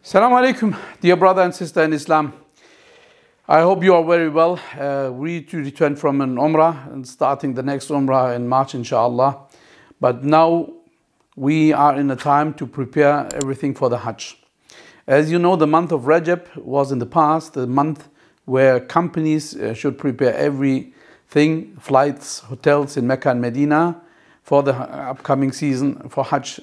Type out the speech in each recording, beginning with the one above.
Assalamu alaikum, dear brother and sister in Islam. I hope you are very well. We returned from an Umrah and starting the next Umrah in March, inshallah. But now we are in a time to prepare everything for the Hajj. As you know, the month of Rajab was in the past, the month where companies should prepare everything, flights, hotels in Mecca and Medina for the upcoming season for Hajj.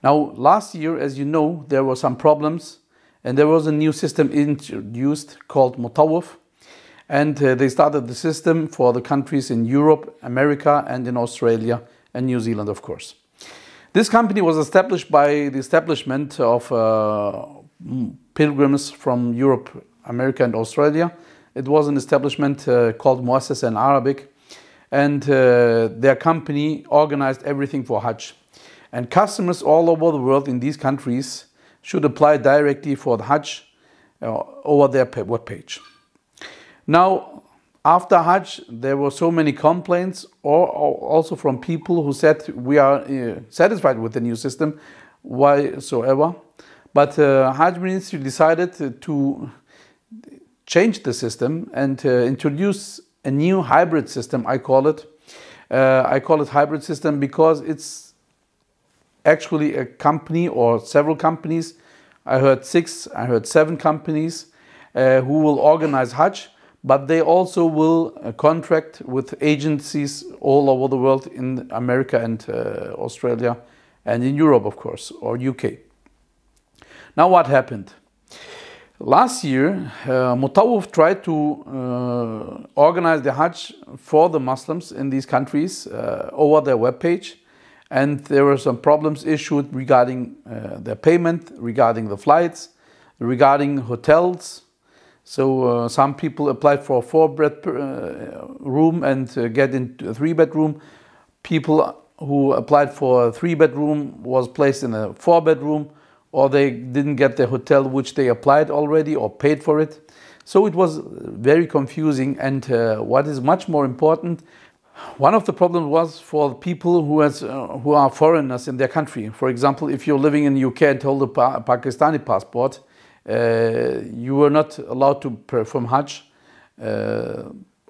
Now, last year, as you know, there were some problems and there was a new system introduced called motawif, and they started the system for the countries in Europe, America, and in Australia and New Zealand, of course. This company was established by the establishment of pilgrims from Europe, America, and Australia. It was an establishment called Muassasa in Arabic, and their company organized everything for Hajj. And customers all over the world in these countries should apply directly for the Hajj over their webpage. Now, after Hajj, there were so many complaints, or also from people who said we are satisfied with the new system, whatsoever. But Hajj Ministry decided to change the system and introduce a new hybrid system, I call it. I call it hybrid system because it's actually a company or several companies. I heard 6, I heard 7 companies who will organize Hajj, but they also will contract with agencies all over the world in America and Australia and in Europe, of course, or UK. Now what happened? Last year, Motawif tried to organize the Hajj for the Muslims in these countries over their webpage. And there were some problems issued regarding their payment, regarding the flights, regarding hotels. So some people applied for a 4-bed room and get into a 3-bedroom. People who applied for a 3-bedroom was placed in a 4-bedroom, or they didn't get the hotel which they applied already or paid for it. So it was very confusing. And what is much more important, one of the problems was for people who are foreigners in their country. For example, if you're living in the UK and hold a Pakistani passport, you were not allowed to perform Hajj.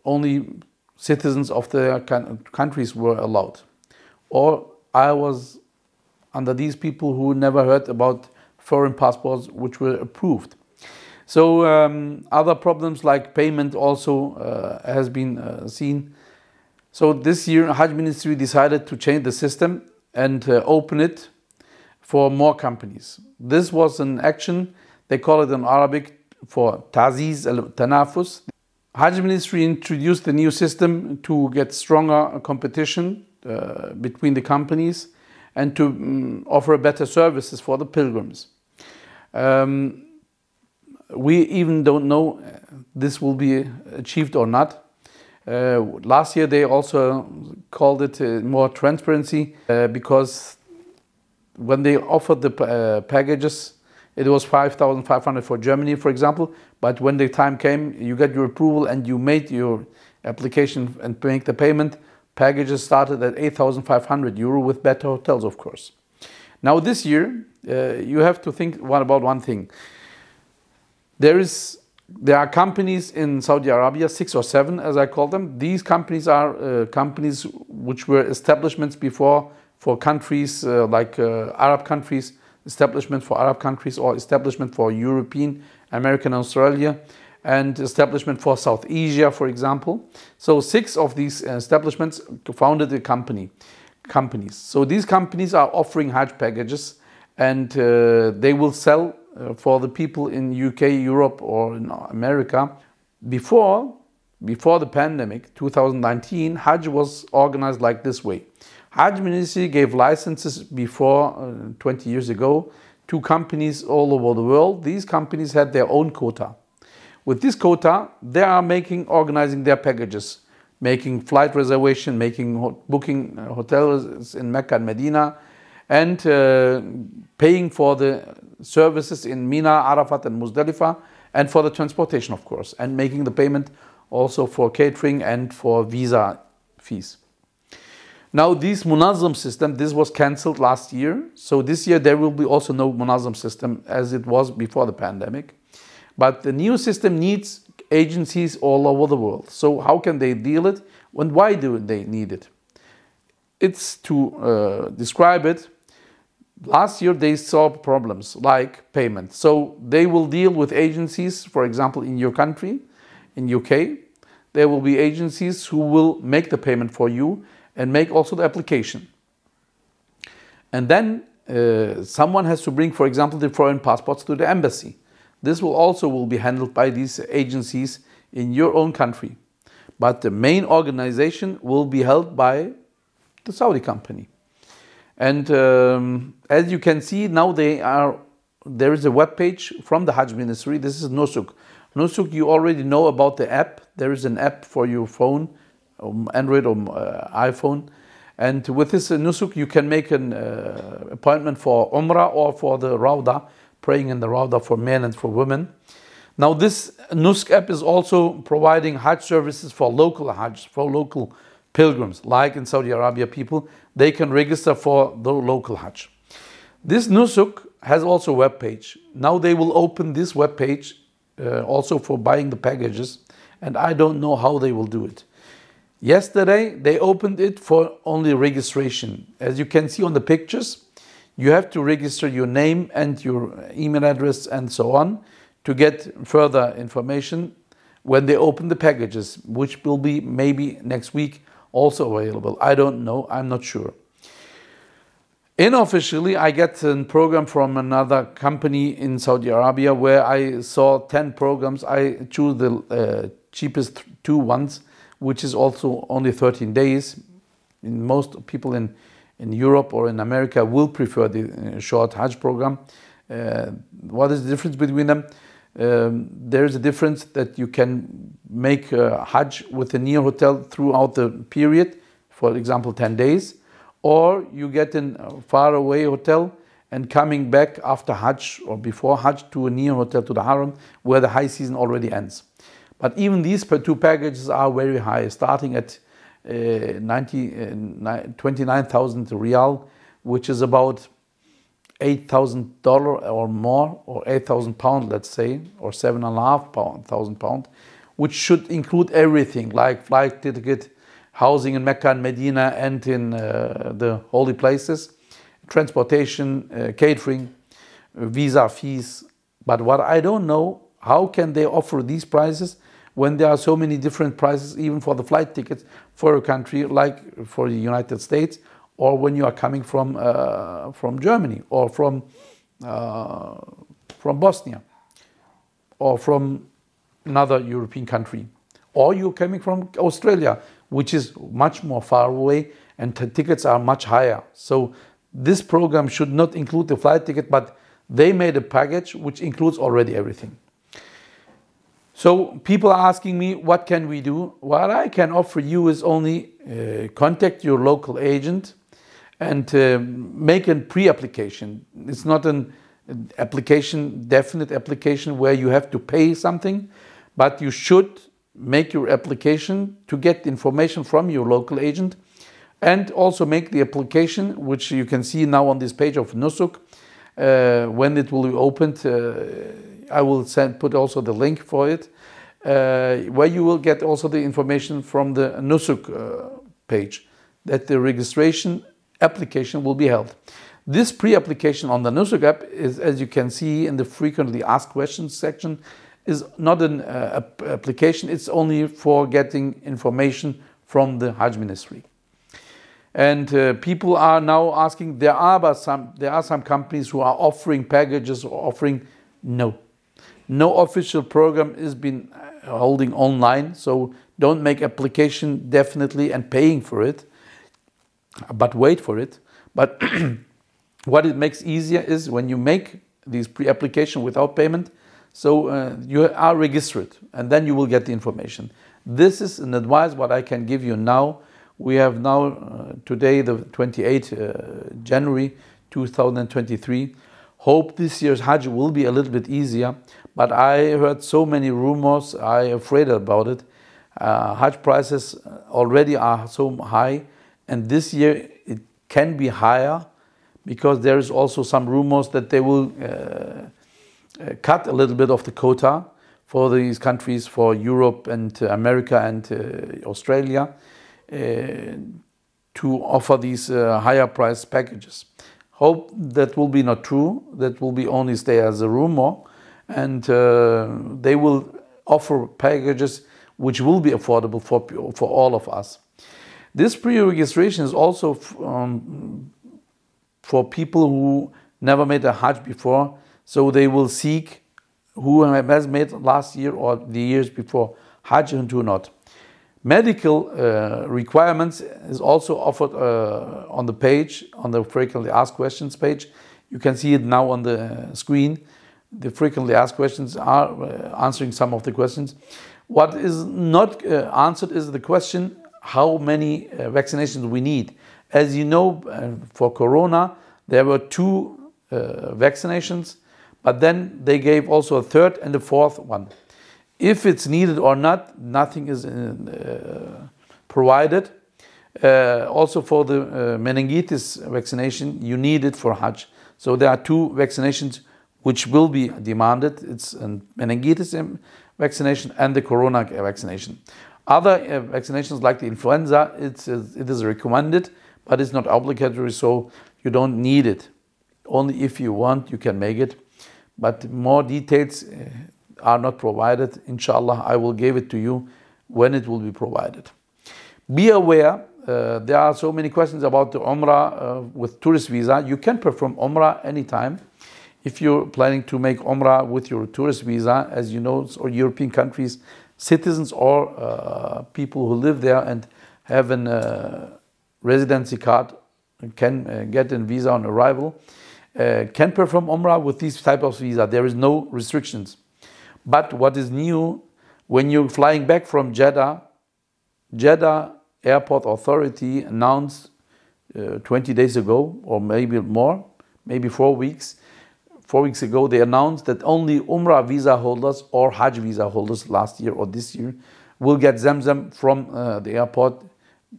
Only citizens of the countries were allowed. Or I was under these people who never heard about foreign passports which were approved. So other problems like payment also has been seen. So this year, Hajj Ministry decided to change the system and open it for more companies. This was an action, they call it in Arabic, for Ta'ziz al-Tanafus. Hajj Ministry introduced the new system to get stronger competition between the companies and to offer better services for the pilgrims. We even don't know this will be achieved or not. Last year they also called it more transparency because when they offered the packages, it was 5,500 for Germany, for example. But when the time came, you got your approval and you made your application and make the payment, packages started at 8,500 euro with better hotels, of course. Now this year, you have to think about one thing. There are companies in Saudi Arabia, 6 or 7 as I call them. These companies are companies which were establishments before for countries like Arab countries, establishment for Arab countries, or establishment for European, American, Australia, and establishment for South Asia, for example. So 6 of these establishments founded the companies. So these companies are offering Hajj packages, and they will sell for the people in UK, Europe, or in America. Before the pandemic, 2019, Hajj was organized like this way. Hajj Ministry gave licenses before 20 years ago to companies all over the world. These companies had their own quota. With this quota, they are organizing their packages, making flight reservation, booking hotels in Mecca and Medina, and paying for the services in Mina, Arafat, and Muzdalifah, and for the transportation, of course, and making the payment also for catering and for visa fees. Now this Munazzam system, this was cancelled last year. So this year there will be also no Munazzam system as it was before the pandemic. But the new system needs agencies all over the world. So how can they deal it? And why do they need it? It's to describe it. Last year they saw problems like payment. So they will deal with agencies, for example, in your country, in UK, there will be agencies who will make the payment for you and make also the application. And then someone has to bring, for example, the foreign passports to the embassy. This will be handled by these agencies in your own country. But the main organization will be held by the Saudi company. And as you can see, now there is a web page from the Hajj Ministry. This is Nusuk. Nusuk, you already know about the app. There is an app for your phone, Android or iPhone. And with this Nusuk, you can make an appointment for Umrah or for the Rawdah, praying in the Rawdah for men and for women. Now this Nusuk app is also providing Hajj services for local Hajj, for local pilgrims, like in Saudi Arabia people, they can register for the local Hajj. This Nusuk has also a web page. Now they will open this web page also for buying the packages, and I don't know how they will do it. Yesterday they opened it for only registration. As you can see on the pictures, you have to register your name and your email address and so on to get further information when they open the packages, which will be maybe next week also available. I don't know, I'm not sure. Unofficially, I get a program from another company in Saudi Arabia where I saw 10 programs. I choose the cheapest 2 ones, which is also only 13 days. Most people in Europe or in America will prefer the short Hajj program. What is the difference between them? There is a difference that you can make Hajj with a near hotel throughout the period, for example 10 days, or you get in a far away hotel and coming back after Hajj or before Hajj to a near hotel to the Haram where the high season already ends. But even these 2 packages are very high, starting at 29,000 Riyal, which is about $8,000 or more, or 8,000 pounds, let's say, or £7,500 pounds, which should include everything like flight ticket, housing in Mecca and Medina and in the holy places, transportation, catering, visa fees. But what I don't know, how can they offer these prices when there are so many different prices, even for the flight tickets for a country like for the United States, or when you are coming from Germany or from Bosnia or from another European country, or you're coming from Australia, which is much more far away and the tickets are much higher. So this program should not include the flight ticket, but they made a package which includes already everything. So people are asking me, what can we do? What I can offer you is only contact your local agent and make a pre-application. It's not an application, definite application where you have to pay something, but you should make your application to get information from your local agent, and also make the application, which you can see now on this page of Nusuk. When it will be opened, I will put also the link for it, where you will get also the information from the Nusuk page that the registration application will be held. This pre-application on the Nusuk app is, as you can see in the frequently asked questions section, is not an application. It's only for getting information from the Hajj Ministry. And people are now asking, there are some companies who are offering packages or offering. No official program is been holding online, so don't make application definitely and paying for it, but wait for it. But what it makes easier is when you make these pre-application without payment, so you are registered and then you will get the information. This is an advice what I can give you now. We have now today the 28th January 2023. Hope this year's Hajj will be a little bit easier, but I heard so many rumors, I'm afraid about it. Hajj prices already are so high, and this year it can be higher, because there is also some rumors that they will cut a little bit of the quota for these countries, for Europe and America and Australia, to offer these higher price packages. Hope that will be not true. That will be only stay as a rumor, and they will offer packages which will be affordable for all of us. This pre-registration is also for people who never made a Hajj before, so they will seek who has made last year or the years before Hajj and who not. Medical requirements is also offered on the page, on the frequently asked questions page. You can see it now on the screen. The frequently asked questions are answering some of the questions. What is not answered is the question how many vaccinations we need. As you know, for Corona, there were 2 vaccinations, but then they gave also a 3rd and a 4th one. If it's needed or not, nothing is provided. Also for the meningitis vaccination, you need it for Hajj. So there are 2 vaccinations which will be demanded. It's a meningitis vaccination and the Corona vaccination. Other vaccinations like the influenza, it is recommended, but it's not obligatory, so you don't need it. Only if you want, you can make it. But more details are not provided. Inshallah, I will give it to you when it will be provided. Be aware, there are so many questions about the Umrah with tourist visa. You can perform Umrah anytime. If you're planning to make Umrah with your tourist visa, as you know, or European countries, citizens or people who live there and have a residency card can get a visa on arrival, can perform Umrah with this type of visa. There is no restrictions. But what is new, when you're flying back from Jeddah, Jeddah Airport Authority announced 20 days ago, or maybe more, maybe 4 weeks. 4 weeks ago, they announced that only Umrah visa holders or Hajj visa holders last year or this year will get Zamzam from the airport.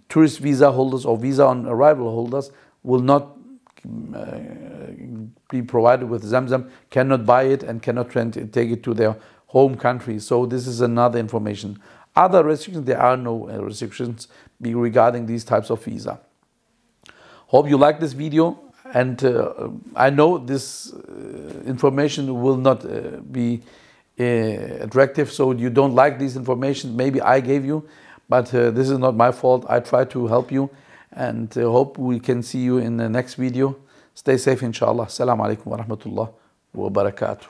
Tourist visa holders or visa on arrival holders will not be provided with Zamzam, cannot buy it and cannot take it to their home country. So this is another information. Other restrictions, there are no restrictions regarding these types of visa. Hope you like this video, and I know this information will not be attractive, so you don't like this information maybe I gave you, but this is not my fault. I try to help you, and hope we can see you in the next video. Stay safe, inshallah. Assalamu alaikum wa rahmatullah wa barakatuh.